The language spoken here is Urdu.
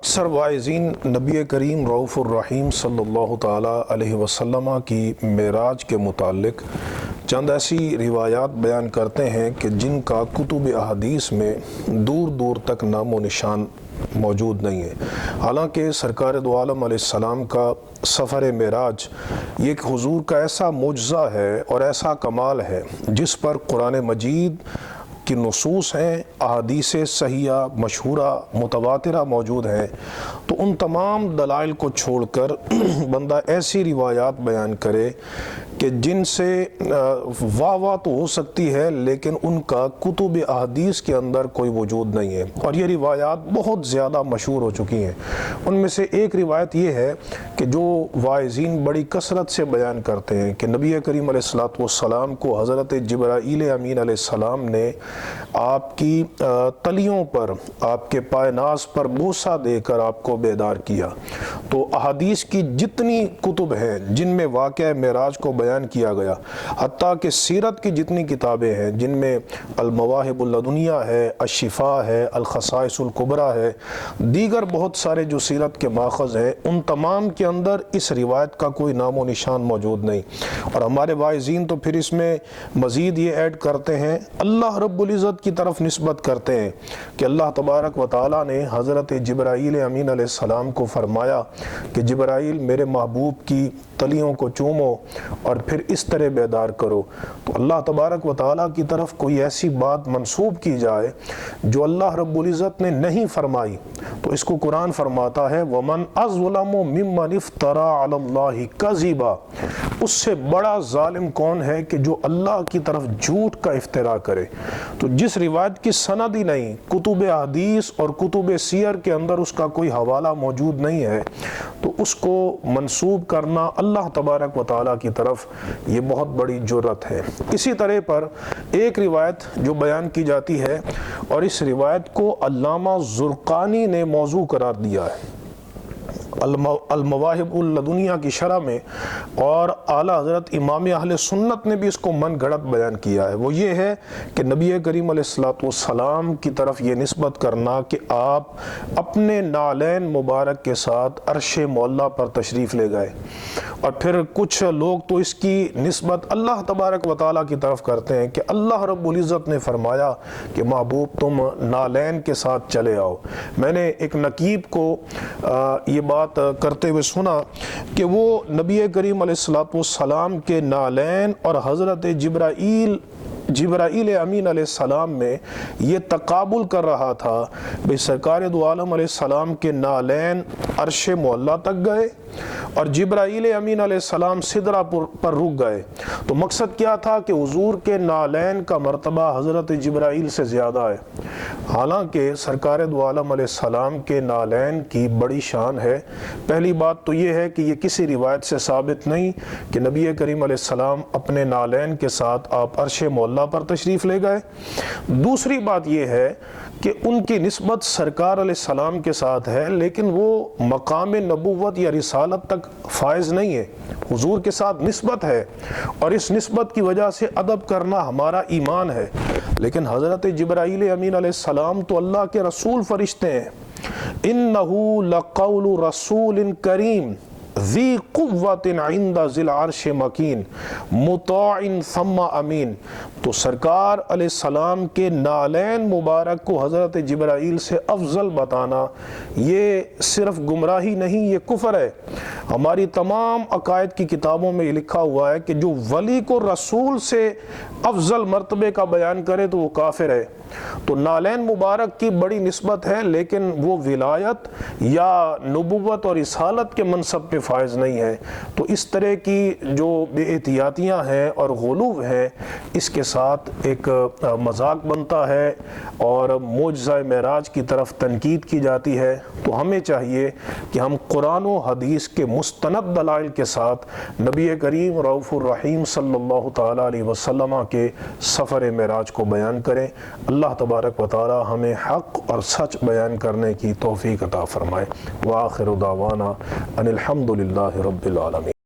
اکثر واعظین نبی کریم رؤوف الرحیم صلی اللہ تعالیٰ علیہ وسلم کی معراج کے متعلق چند ایسی روایات بیان کرتے ہیں کہ جن کا کتب احادیث میں دور دور تک نام و نشان موجود نہیں ہے۔ حالانکہ سرکار دو عالم علیہ السلام کا سفر معراج یہ ایک حضور کا ایسا معجزہ ہے اور ایسا کمال ہے جس پر قرآن مجید کی نصوص ہیں، احادیث صحیحہ مشہورہ متواترہ موجود ہیں، تو ان تمام دلائل کو چھوڑ کر بندہ ایسی روایات بیان کرے کہ جن سے واہ تو ہو سکتی ہے لیکن ان کا کتب احادیث کے اندر کوئی وجود نہیں ہے، اور یہ روایات بہت زیادہ مشہور ہو چکی ہیں۔ ان میں سے ایک روایت یہ ہے کہ جو واعظین بڑی کثرت سے بیان کرتے ہیں کہ نبی کریم علیہ السلام کو حضرت جبرائیل امین علیہ السلام نے آپ کی تلیوں پر، آپ کے پائے ناز پر بوسہ دے کر آپ کو بیدار کیا۔ تو احادیث کی جتنی کتب ہیں جن میں واقعہ معراج کو بیان کیا گیا، حتیٰ کہ سیرت کی جتنی کتابیں ہیں جن میں المواہب اللدنیہ ہے، الشفاء ہے، الخصائص الکبریٰ ہے، دیگر بہت سارے جو سیرت کے ماخذ ہیں، ان تمام کے اندر اس روایت کا کوئی نام و نشان موجود نہیں۔ اور ہمارے واعظین تو پھر اس میں مزید یہ ایڈ کرتے ہیں، اللہ رب العزت کی طرف نسبت کرتے ہیں کہ اللہ تبارک و تعالیٰ نے حضرت جبرائیل امین علیہ السلام کو فرمایا کہ جبرائیل میرے محبوب کی تلیوں کو چومو اور پھر اس طرح بیدار کرو۔ تو اللہ تبارک و تعالیٰ کی طرف کوئی ایسی بات منسوب کی جائے جو اللہ رب العزت نے نہیں فرمائی، تو اس کو قرآن فرماتا ہے وَمَنْ أَظْلَمُ مِمَّنِ افْتَرَى عَلَى اللَّهِ كَذِبًا، اس سے بڑا ظالم کون ہے کہ جو اللہ کی طرف جھوٹ کا افتراء کرے۔ تو جس روایت کی سند ہی نہیں، کتب حدیث اور کتب سیر کے اندر اس کا کوئی حوالہ موجود نہیں ہے، تو اس کو منسوب کرنا اللہ تبارک و تعالیٰ کی طرف یہ بہت بڑی جرت ہے۔ اسی طرح پر ایک روایت جو بیان کی جاتی ہے، اور اس روایت کو علامہ زرقانی نے موضوع قرار دیا ہے المواہب اللدنیہ کی شرح میں، اور اعلیٰ حضرت امام اہل سنت نے بھی اس کو من گھڑت بیان کیا ہے۔ وہ یہ ہے کہ نبی کریم علیہ السلام کی طرف یہ نسبت کرنا کہ آپ اپنے نالین مبارک کے ساتھ عرش معلیٰ پر تشریف لے گئے، اور پھر کچھ لوگ تو اس کی نسبت اللہ تبارک و تعالیٰ کی طرف کرتے ہیں کہ اللہ رب العزت نے فرمایا کہ محبوب تم نالین کے ساتھ چلے آؤ۔ میں نے ایک نقیب کو یہ بات کرتے ہوئے سنا کہ وہ نبی کریم علیہ السلام کے نالین اور حضرت جبرائیل امین علیہ السلام میں یہ تقابل کر رہا تھا، بھئی سرکار دو عالم علیہ السلام کے نالین عرش معلیٰ تک گئے اور جبرائیل امین علیہ السلام سدرہ پر رک گئے۔ تو مقصد کیا تھا کہ حضور کے نالین کا مرتبہ حضرت جبرائیل سے زیادہ ہے، حالانکہ سرکار دو عالم علیہ السلام کے نالین کی بڑی شان ہے۔ پہلی بات تو یہ ہے کہ یہ کسی روایت سے ثابت نہیں کہ نبی کریم علیہ السلام اپنے نالین کے ساتھ آپ عرش معلیٰ پر تشریف لے گئے۔ دوسری بات یہ ہے کہ ان کی نسبت سرکار علیہ السلام کے ساتھ ہے، لیکن وہ مقام نبوت یا رسالت تک فائز نہیں ہے، حضور کے ساتھ نسبت ہے، اور اس نسبت کی وجہ سے ادب کرنا ہمارا ایمان ہے۔ لیکن حضرت جبرائیل امین علیہ السلام تو اللہ کے رسول فرشتے ہیں، اِنَّهُ لَقَوْلُ رَسُولٍ كَرِيمٍ ذی قوت عند ذی العرش مکین مطاع ثم امین۔ تو سرکار علیہ السلام کے نالین مبارک کو حضرت جبرائیل سے افضل بتانا یہ صرف گمراہی نہیں، یہ کفر ہے۔ ہماری تمام عقائد کی کتابوں میں یہ لکھا ہوا ہے کہ جو ولی کو رسول سے افضل مرتبے کا بیان کرے تو وہ کافر ہے۔ تو نالین مبارک کی بڑی نسبت ہے، لیکن وہ ولایت یا نبوت اور رسالت کے منصب پہ فائز نہیں ہے۔ تو اس طرح کی جو بے احتیاطیاں ہیں اور غلو ہیں، اس کے ساتھ ایک مذاق بنتا ہے اور معجزہ معراج کی طرف تنقید کی جاتی ہے۔ تو ہمیں چاہیے کہ ہم قرآن و حدیث کے مستند دلائل کے ساتھ نبی کریم رؤوف الرحیم صلی اللہ تعالیٰ علیہ وسلم کے سفر معراج کو بیان کریں۔ اللہ تبارک و تعالی ہمیں حق اور سچ بیان کرنے کی توفیق عطا فرمائے۔ وآخر دعوانا ان الحمد للہ رب العالمین۔